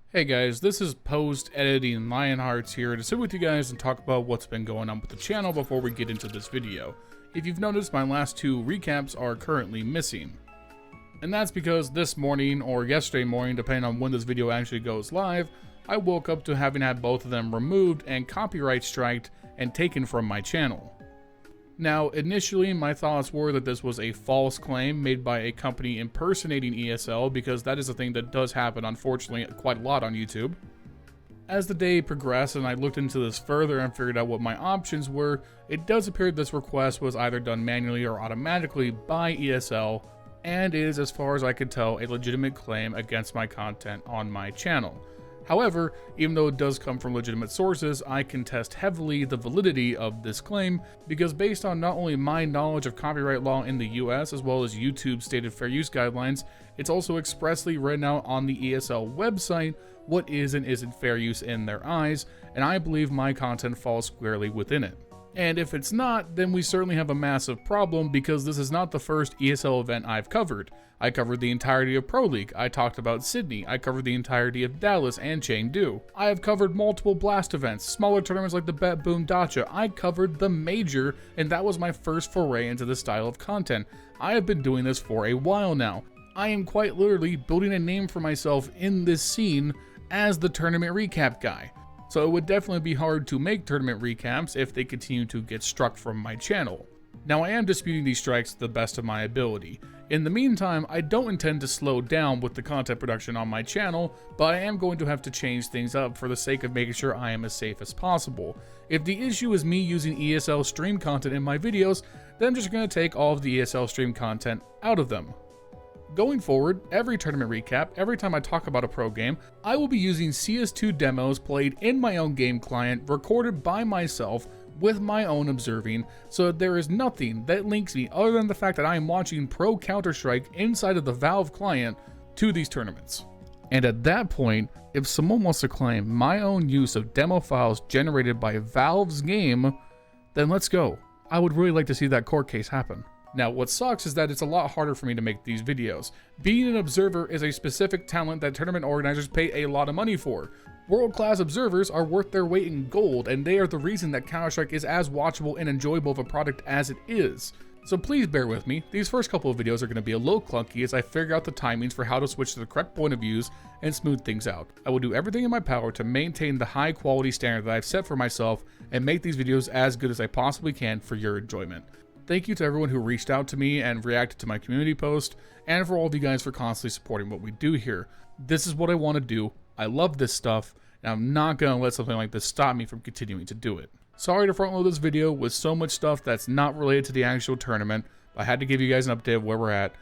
Hey guys, this is post-editing LionHeartZ here to sit with you guys and talk about what's been going on with the channel before we get into this video. If you've noticed, my last two recaps are currently missing. And that's because this morning, or yesterday morning, depending on when this video actually goes live, I woke up to having had both of them removed and copyright striked and taken from my channel. Now, initially, my thoughts were that this was a false claim made by a company impersonating ESL, because that is a thing that does happen, unfortunately, quite a lot on YouTube. As the day progressed and I looked into this further and figured out what my options were, it does appear this request was either done manually or automatically by ESL, and is, as far as I could tell, a legitimate claim against my content on my channel. However, even though it does come from legitimate sources, I contest heavily the validity of this claim, because based on not only my knowledge of copyright law in the US as well as YouTube's stated fair use guidelines, it's also expressly written out on the ESL website what is and isn't fair use in their eyes, and I believe my content falls squarely within it. And if it's not, then we certainly have a massive problem, because this is not the first ESL event I've covered. I covered the entirety of Pro League, I talked about Sydney, I covered the entirety of Dallas and Chengdu. I have covered multiple Blast events, smaller tournaments like the Bet Boom Dacha. I covered the Major, and that was my first foray into this style of content. I have been doing this for a while now. I am quite literally building a name for myself in this scene as the tournament recap guy. So it would definitely be hard to make tournament recaps if they continue to get struck from my channel. Now, I am disputing these strikes to the best of my ability. In the meantime, I don't intend to slow down with the content production on my channel, but I am going to have to change things up for the sake of making sure I am as safe as possible. If the issue is me using ESL stream content in my videos, then I'm just going to take all of the ESL stream content out of them. Going forward, every tournament recap, every time I talk about a pro game, I will be using CS2 demos played in my own game client, recorded by myself with my own observing, so that there is nothing that links me other than the fact that I am watching Pro Counter-Strike inside of the Valve client to these tournaments. And at that point, if someone wants to claim my own use of demo files generated by Valve's game, then let's go. I would really like to see that court case happen. Now, what sucks is that it's a lot harder for me to make these videos. Being an observer is a specific talent that tournament organizers pay a lot of money for. World-class observers are worth their weight in gold, and they are the reason that Counter-Strike is as watchable and enjoyable of a product as it is. So please bear with me. These first couple of videos are going to be a little clunky as I figure out the timings for how to switch to the correct point of views and smooth things out. I will do everything in my power to maintain the high quality standard that I've set for myself and make these videos as good as I possibly can for your enjoyment. Thank you to everyone who reached out to me and reacted to my community post, and for all of you guys for constantly supporting what we do here. This is what I want to do. I love this stuff, and I'm not going to let something like this stop me from continuing to do it. Sorry to front load this video with so much stuff that's not related to the actual tournament, but I had to give you guys an update of where we're at.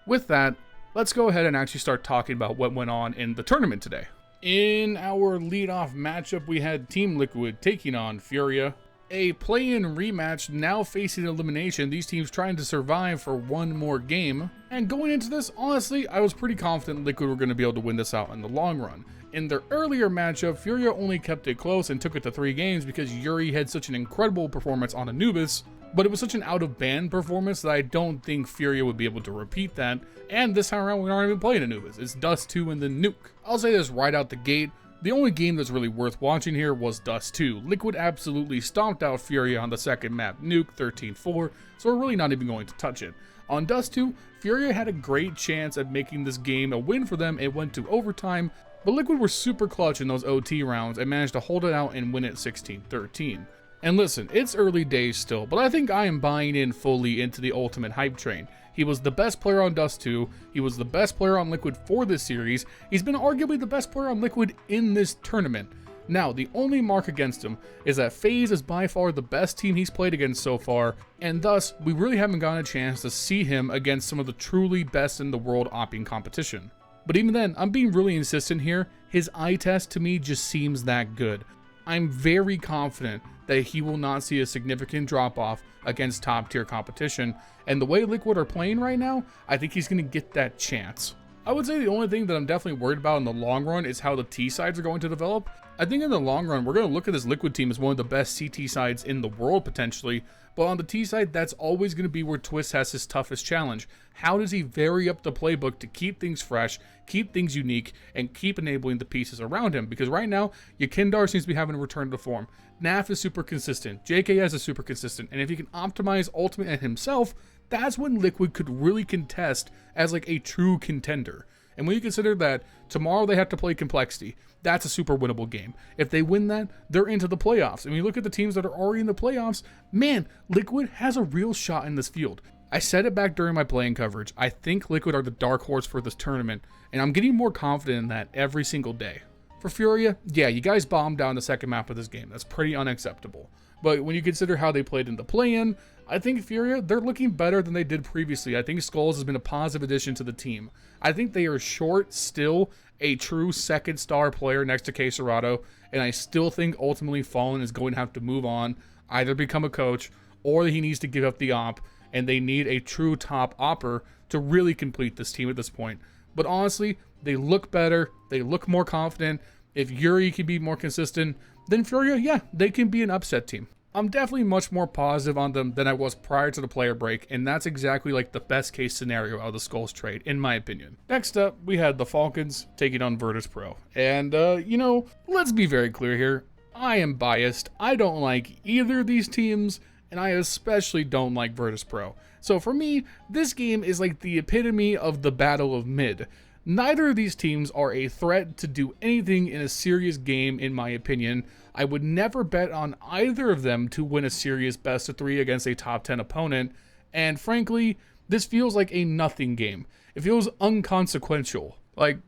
With that, let's go ahead and actually start talking about what went on in the tournament today. In our leadoff matchup, we had Team Liquid taking on Furia. A play-in rematch, now facing elimination, these teams trying to survive for one more game. And going into this, honestly, I was pretty confident Liquid were going to be able to win this out in the long run. In their earlier matchup, Furia only kept it close and took it to 3 games because Yuri had such an incredible performance on Anubis, but it was such an out-of-band performance that I don't think Furia would be able to repeat that, and this time around we aren't even playing Anubis, it's Dust 2 and then Nuke. I'll say this right out the gate. The only game that's really worth watching here was Dust 2. Liquid absolutely stomped out Furia on the second map, Nuke 13-4, so we're really not even going to touch it. On Dust 2, Furia had a great chance at making this game a win for them. It went to overtime, but Liquid were super clutch in those OT rounds and managed to hold it out and win it 16-13. And listen, it's early days still, but I think I am buying in fully into the ultimate hype train. He was the best player on Dust 2, he was the best player on Liquid for this series, he's been arguably the best player on Liquid in this tournament. Now, the only mark against him is that Faze is by far the best team he's played against so far, and thus, we really haven't gotten a chance to see him against some of the truly best in the world opping competition. But even then, I'm being really insistent here, his eye test to me just seems that good. I'm very confident that he will not see a significant drop-off against top-tier competition, and the way Liquid are playing right now, I think he's going to get that chance. I would say the only thing that I'm definitely worried about in the long run is how the T sides are going to develop. I think in the long run, we're going to look at this Liquid team as one of the best CT sides in the world potentially, but on the T side, that's always going to be where Twist has his toughest challenge. How does he vary up the playbook to keep things fresh, keep things unique, and keep enabling the pieces around him? Because right now, Yakindar seems to be having a return to form. Naf is super consistent. JKS is super consistent. And if he can optimize Ultimate and himself, that's when Liquid could really contest as like a true contender. And when you consider that tomorrow they have to play Complexity, that's a super winnable game. If they win that, they're into the playoffs. And when you look at the teams that are already in the playoffs, man, Liquid has a real shot in this field. I said it back during my playing coverage. I think Liquid are the dark horse for this tournament, and I'm getting more confident in that every single day. For Furia, yeah, you guys bombed down the second map of this game. That's pretty unacceptable. But when you consider how they played in the play-in, I think Furia, they're looking better than they did previously. I think Skulls has been a positive addition to the team. I think they are short still a true second star player next to Queserado, and I still think ultimately Fallen is going to have to move on, either become a coach, or he needs to give up the op, and they need a true top opper to really complete this team at this point. But honestly, they look better, they look more confident. If Yuri can be more consistent, then Furia, yeah, they can be an upset team. I'm definitely much more positive on them than I was prior to the player break, and that's exactly like the best case scenario of the Skulls trade, in my opinion. Next up, we had the Falcons taking on Virtus.pro. And, you know, let's be very clear here. I am biased. I don't like either of these teams, and I especially don't like Virtus.pro. So for me, this game is like the epitome of the battle of mid. Neither of these teams are a threat to do anything in a serious game, in my opinion. I would never bet on either of them to win a serious best of 3 against a top 10 opponent, and frankly, this feels like a nothing game. It feels unconsequential. Like,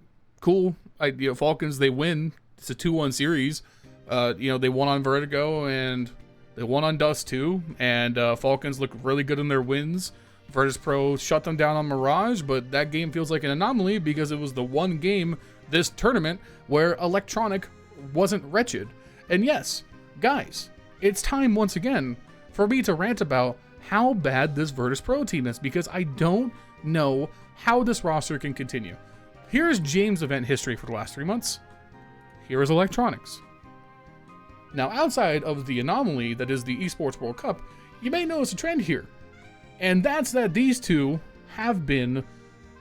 cool, Falcons, they win. It's a 2-1 series. They won on Vertigo, and they won on Dust too, and Falcons look really good in their wins. Virtus.pro shut them down on Mirage, but that game feels like an anomaly because it was the one game this tournament where Electronic wasn't wretched. And yes, guys, it's time once again for me to rant about how bad this Virtus.pro team is, because I don't know how this roster can continue. Here's James' event history for the last 3 months. Here is Electronics. Now, outside of the anomaly that is the Esports World Cup, you may notice a trend here. And that's that these two have been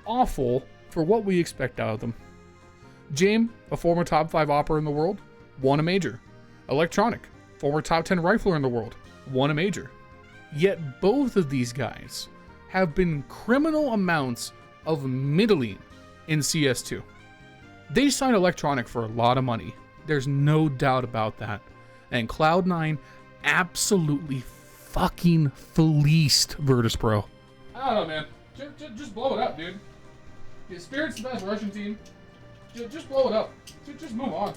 awful for what we expect out of them. James, a former top 5 opera in the world, won a major. Electronic, former top 10 rifler in the world, won a major. Yet both of these guys have been criminal amounts of middling in CS2. They signed Electronic for a lot of money. There's no doubt about that. And Cloud9 absolutely fucking fleeced Virtus.pro. I don't know, man. Just blow it up, dude. Spirit's the best Russian team. Just blow it up. Just move on.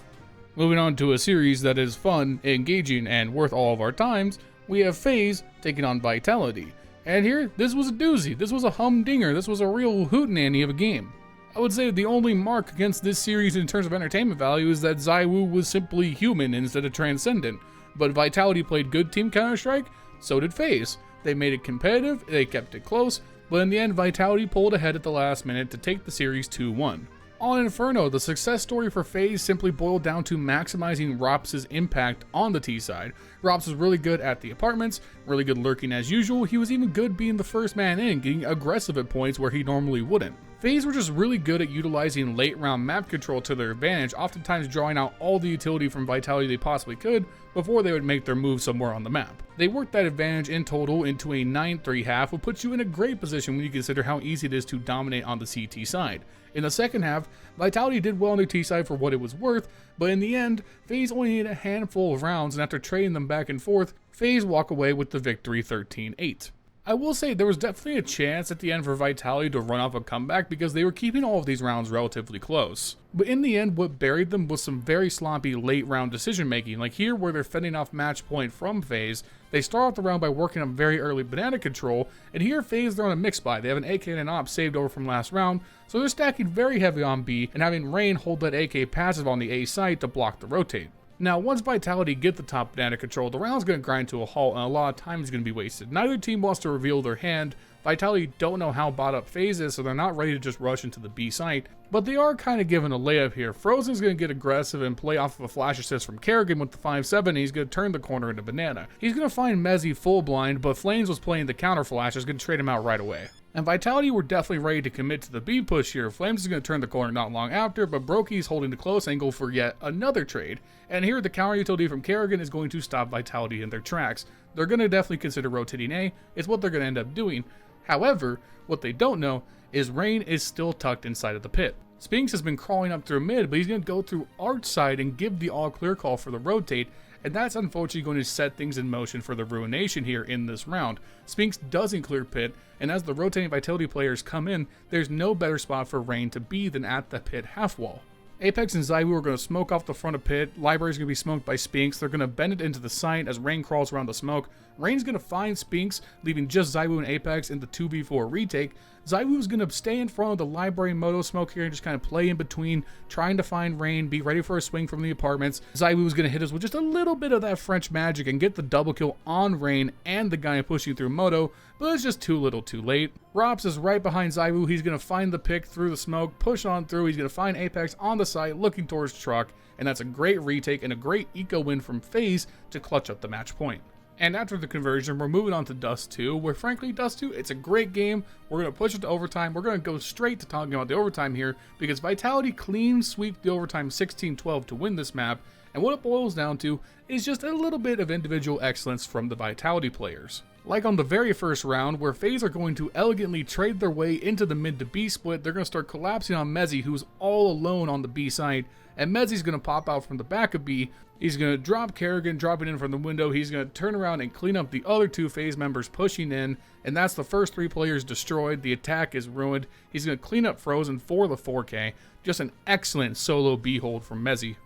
Moving on to a series that is fun, engaging, and worth all of our times, we have Faze taking on Vitality. And here, this was a doozy. This was a humdinger. This was a real hootenanny of a game. I would say the only mark against this series in terms of entertainment value is that ZywOo was simply human instead of transcendent. But Vitality played good Team Counter-Strike, so did Faze. They made it competitive, they kept it close, but in the end, Vitality pulled ahead at the last minute to take the series 2-1. On Inferno, the success story for Faze simply boiled down to maximizing Rops's impact on the T side. Rops was really good at the apartments, really good lurking as usual. He was even good being the first man in, getting aggressive at points where he normally wouldn't. Faze were just really good at utilizing late round map control to their advantage, oftentimes drawing out all the utility from Vitality they possibly could before they would make their move somewhere on the map. They worked that advantage in total into a 9-3 half, which puts you in a great position when you consider how easy it is to dominate on the CT side. In the second half, Vitality did well on their T side for what it was worth, but in the end, Faze only needed a handful of rounds, and after trading them back and forth, Faze walk away with the victory 13-8. I will say there was definitely a chance at the end for Vitality to run off a comeback because they were keeping all of these rounds relatively close. But in the end, what buried them was some very sloppy late round decision making, like here where they're fending off match point from Faze. They start off the round by working on very early banana control, and here Faze they're on a mix buy. They have an AK and an op saved over from last round, so they're stacking very heavy on B and having Rain hold that AK passive on the A site to block the rotate. Now, once Vitality get the top banana control, the round's going to grind to a halt, and a lot of time is going to be wasted. Neither team wants to reveal their hand. Vitality don't know how bought up Faze is, so they're not ready to just rush into the B site, but they are kind of given a layup here. Frozen's going to get aggressive and play off of a flash assist from Kerrigan with the 5-7, and he's going to turn the corner into Banana. He's going to find Mezzy full blind, but Flames was playing the counter flash, is going to trade him out right away. And Vitality were definitely ready to commit to the B push here. Flames is going to turn the corner not long after, but Brokey's holding the close angle for yet another trade. And here the counter utility from Kerrigan is going to stop Vitality in their tracks. They're going to definitely consider rotating A, it's what they're going to end up doing. However, what they don't know is Rain is still tucked inside of the pit. Spinks has been crawling up through mid, but he's going to go through Arch side and give the all clear call for the rotate, and that's unfortunately going to set things in motion for the Ruination here in this round. Spinks doesn't clear pit, and as the rotating Vitality players come in, there's no better spot for Rain to be than at the pit half wall. Apex and ZywOo are going to smoke off the front of pit. Library's going to be smoked by Spinks. They're going to bend it into the site as Rain crawls around the smoke. Rain's going to find Spinks, leaving just ZywOo and Apex in the 2v4 retake. ZywOo's going to stay in front of the Library Moto smoke here and just kind of play in between, trying to find Rain, be ready for a swing from the apartments. ZywOo's going to hit us with just a little bit of that French magic and get the double kill on Rain and the guy pushing through Moto, but it's just too little too late. Rops is right behind ZywOo. He's going to find the pick through the smoke, push on through. He's going to find Apex on the site, looking towards truck, and that's a great retake and a great eco win from Faze to clutch up the match point. And after the conversion, we're moving on to Dust 2, where frankly, Dust 2, it's a great game. We're going to push it to overtime. We're going to go straight to talking about the overtime here, because Vitality clean sweep the overtime 16-12 to win this map, and what it boils down to is just a little bit of individual excellence from the Vitality players. Like on the very first round, where Faze are going to elegantly trade their way into the mid to B split, they're going to start collapsing on Mezzy, who's all alone on the B side, and Mezzy's going to pop out from the back of B. He's going to drop Kerrigan, dropping in from the window. He's going to turn around and clean up the other two Faze members pushing in, and that's the first 3 players destroyed. The attack is ruined. He's going to clean up Frozen for the 4K. Just an excellent solo B hold from Mezzy.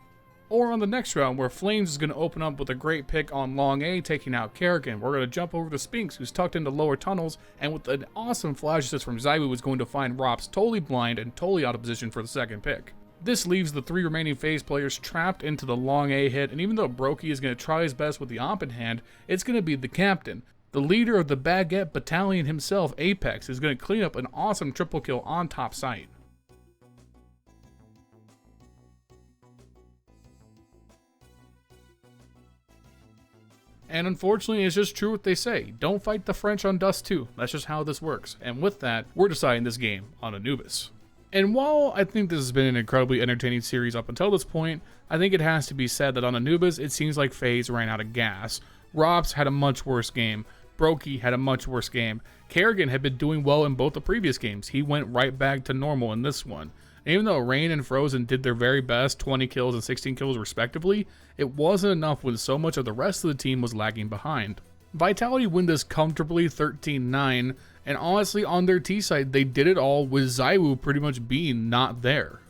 Or on the next round, where Flames is going to open up with a great pick on long A, taking out Kerrigan. We're going to jump over to Spinks, who's tucked into lower tunnels, and with an awesome flash assist from ZywOo, is going to find Rops totally blind and totally out of position for the second pick. This leaves the 3 remaining Faze players trapped into the long A hit, and even though Brokey is going to try his best with the AWP in hand, it's going to be the captain. The leader of the Baguette Battalion himself, Apex, is going to clean up an awesome triple kill on top site. And unfortunately, it's just true what they say. Don't fight the French on Dust 2. That's just how this works. And with that, we're deciding this game on Anubis. And while I think this has been an incredibly entertaining series up until this point, I think it has to be said that on Anubis, it seems like Faze ran out of gas. Rops had a much worse game. Brokey had a much worse game. Kerrigan had been doing well in both the previous games. He went right back to normal in this one. And even though Rain and Frozen did their very best, 20 kills and 16 kills respectively, it wasn't enough when so much of the rest of the team was lagging behind. Vitality win this comfortably 13-9, and honestly on their T side they did it all with ZywOo pretty much being not there.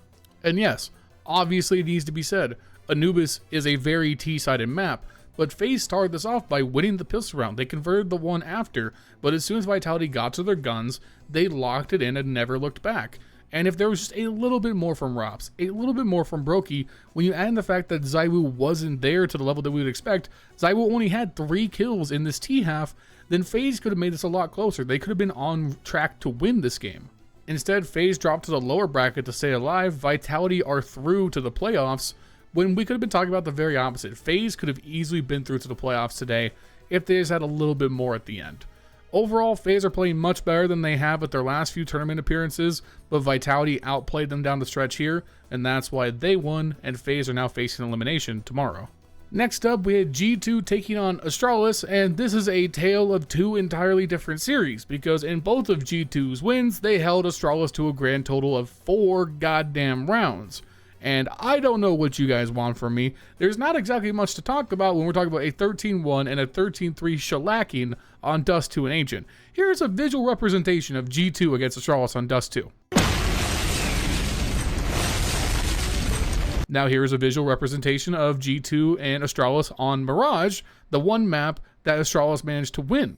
And yes, obviously it needs to be said, Anubis is a very T-sided map, but Faze started this off by winning the pistol round. They converted the one after, but as soon as Vitality got to their guns, they locked it in and never looked back. And if there was just a little bit more from Rops, a little bit more from Brokey, when you add in the fact that ZywOo wasn't there to the level that we would expect, ZywOo only had 3 kills in this T-half, then Faze could have made this a lot closer. They could have been on track to win this game. Instead, Faze dropped to the lower bracket to stay alive. Vitality are through to the playoffs, when we could have been talking about the very opposite. Faze could have easily been through to the playoffs today if they just had a little bit more at the end. Overall, Faze are playing much better than they have at their last few tournament appearances, but Vitality outplayed them down the stretch here, and that's why they won, and Faze are now facing elimination tomorrow. Next up, we had G2 taking on Astralis, and this is a tale of 2 entirely different series, because in both of G2's wins, they held Astralis to a grand total of 4 goddamn rounds. And I don't know what you guys want from me. There's not exactly much to talk about when we're talking about a 13-1 and a 13-3 shellacking on Dust 2 and Ancient. Here's a visual representation of G2 against Astralis on Dust 2. Now here's a visual representation of G2 and Astralis on Mirage, the one map that Astralis managed to win.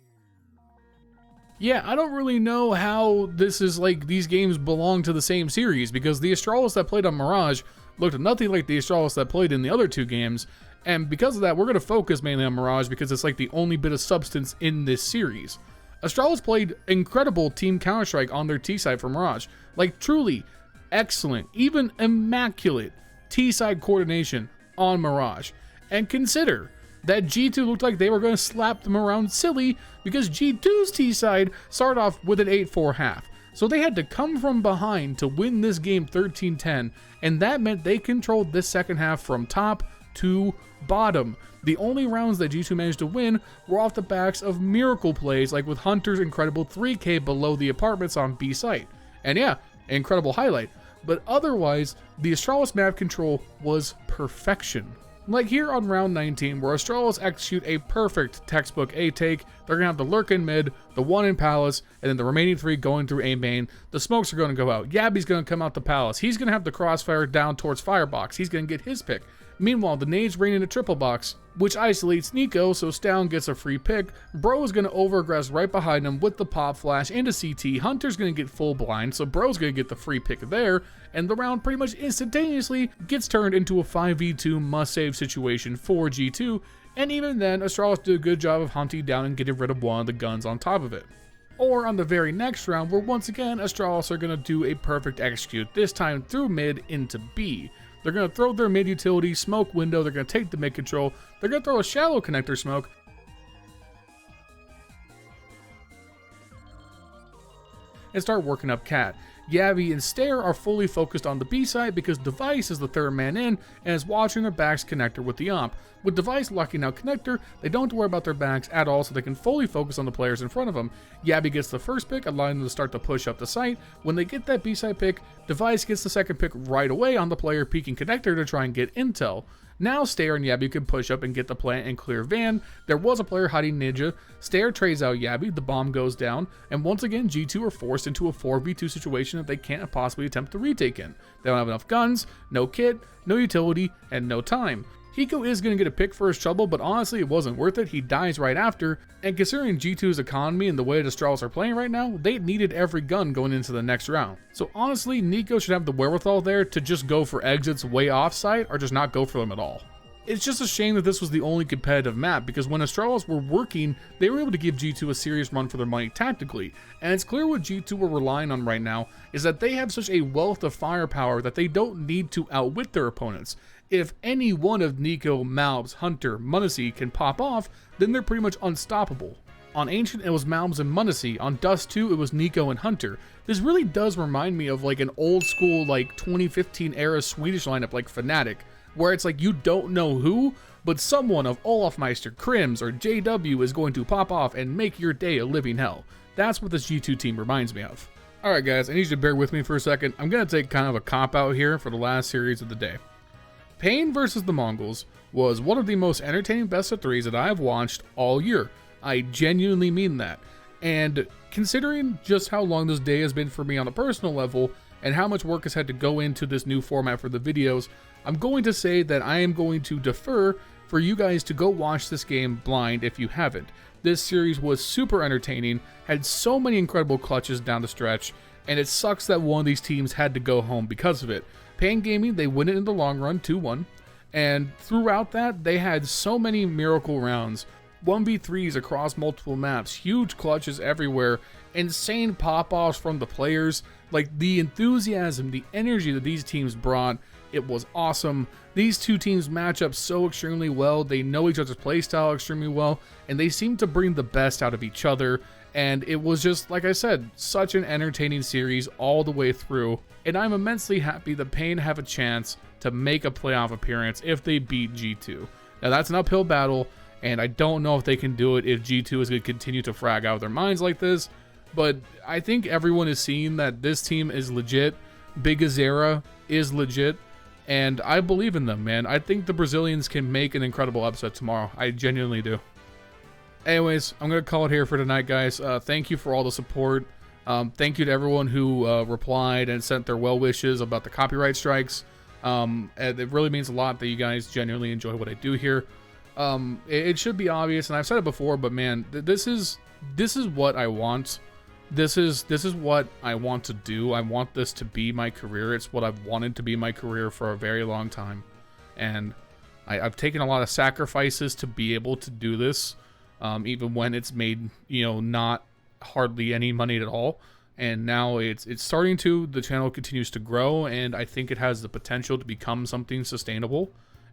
Yeah, I don't really know how this is like these games belong to the same series, because the Astralis that played on Mirage looked nothing like the Astralis that played in the other 2 games, and because of that, we're going to focus mainly on Mirage because it's like the only bit of substance in this series. Astralis played incredible Team Counter-Strike on their T side for Mirage. Like, truly excellent, even immaculate T side coordination on Mirage. And consider that G2 looked like they were going to slap them around silly because G2's T side started off with an 8-4 half. So they had to come from behind to win this game 13-10, and that meant they controlled this second half from top to bottom. The only rounds that G2 managed to win were off the backs of miracle plays, like with Hunter's incredible 3K below the apartments on B site. And yeah, incredible highlight. But otherwise, the Astralis map control was perfection. Like here on round 19, where Astralis execute a perfect textbook A take, they're going to have the lurk in mid, the one in Palace, and then the remaining 3 going through A main. The smokes are going to go out. Yabby's going to come out the Palace. He's going to have the crossfire down towards Firebox. He's going to get his pick. Meanwhile, the nades rain in a triple box, which isolates Nico, so Stown gets a free pick. Bro is going to over-aggress right behind him with the pop flash into CT. Hunter's going to get full blind, so Bro's going to get the free pick there, and the round pretty much instantaneously gets turned into a 5v2 must-save situation for G2, and even then, Astralis did a good job of hunting down and getting rid of one of the guns on top of it. Or on the very next round, where once again, Astralis are going to do a perfect execute, this time through mid into B. They're going to throw their mid utility smoke window, they're going to take the mid control, they're going to throw a shallow connector smoke, and start working up Cat. Yabby and Stare are fully focused on the B side because Device is the third man in and is watching their backs connector with the AWP. With Device locking out connector, they don't have to worry about their backs at all, so they can fully focus on the players in front of them. Yabby gets the first pick, allowing them to start to push up the site. When they get that B side pick, Device gets the second pick right away on the player peeking connector to try and get intel. Now Stare and Yabby can push up and get the plant and clear Van. There was a player hiding Ninja. Stare trades out Yabby, the bomb goes down, and once again G2 are forced into a 4v2 situation that they can't possibly attempt to retake in. They don't have enough guns, no kit, no utility, and no time. Hiko is going to get a pick for his trouble, but honestly it wasn't worth it. He dies right after, and considering G2's economy and the way the Astralis are playing right now, they needed every gun going into the next round. So honestly, Nico should have the wherewithal there to just go for exits way off-site or just not go for them at all. It's just a shame that this was the only competitive map, because when Astralis were working, they were able to give G2 a serious run for their money tactically, and it's clear what G2 were relying on right now is that they have such a wealth of firepower that they don't need to outwit their opponents. If any one of Nico, Malbs, Hunter, m0NESY can pop off, then they're pretty much unstoppable. On Ancient, it was Malbs and m0NESY. On Dust 2, it was Nico and Hunter. This really does remind me of like an old school, like 2015 era Swedish lineup like Fnatic, where it's like you don't know who, but someone of Olafmeister, Krims, or JW is going to pop off and make your day a living hell. That's what this G2 team reminds me of. Alright guys, I need you to bear with me for a second. I'm going to take kind of a cop-out here for the last series of the day. Pain versus the Mongolz was one of the most entertaining best of threes that I have watched all year. I genuinely mean that. And considering just how long this day has been for me on a personal level, and how much work has had to go into this new format for the videos, I'm going to say that I am going to defer for you guys to go watch this game blind if you haven't. This series was super entertaining, had so many incredible clutches down the stretch, and it sucks that one of these teams had to go home because of it. Pain Gaming, they win it in the long run, 2-1, and throughout that, they had so many miracle rounds, 1v3s across multiple maps, huge clutches everywhere, insane pop-offs from the players. Like, the enthusiasm, the energy that these teams brought, it was awesome. These two teams match up so extremely well, they know each other's playstyle extremely well, and they seem to bring the best out of each other. And it was just, like I said, such an entertaining series all the way through. And I'm immensely happy that Pain have a chance to make a playoff appearance if they beat G2. Now that's an uphill battle, and I don't know if they can do it if G2 is going to continue to frag out their minds like this. But I think everyone is seeing that this team is legit. Biguzera is legit. And I believe in them, man. I think the Brazilians can make an incredible upset tomorrow. I genuinely do. Anyways, I'm going to call it here for tonight, guys. Thank you for all the support. Thank you to everyone who replied and sent their well wishes about the copyright strikes. It really means a lot that you guys genuinely enjoy what I do here. It should be obvious, and I've said it before, but man, this is what I want. This is what I want to do. I want this to be my career. It's what I've wanted to be my career for a very long time, and I've taken a lot of sacrifices to be able to do this. Even when it's made, you know, not hardly any money at all. And now it's starting to, the channel continues to grow, and I think it has the potential to become something sustainable.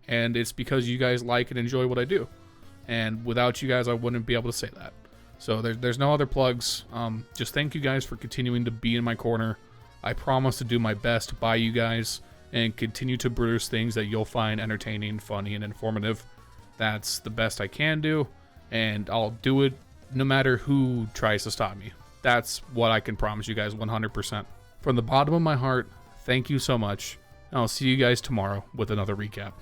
And it's because you guys like and enjoy what I do. And without you guys, I wouldn't be able to say that. So there's no other plugs. Just thank you guys for continuing to be in my corner. I promise to do my best by you guys and continue to produce things that you'll find entertaining, funny, and informative. That's the best I can do, and I'll do it no matter who tries to stop me. That's what I can promise you guys 100%. From the bottom of my heart, thank you so much, and I'll see you guys tomorrow with another recap.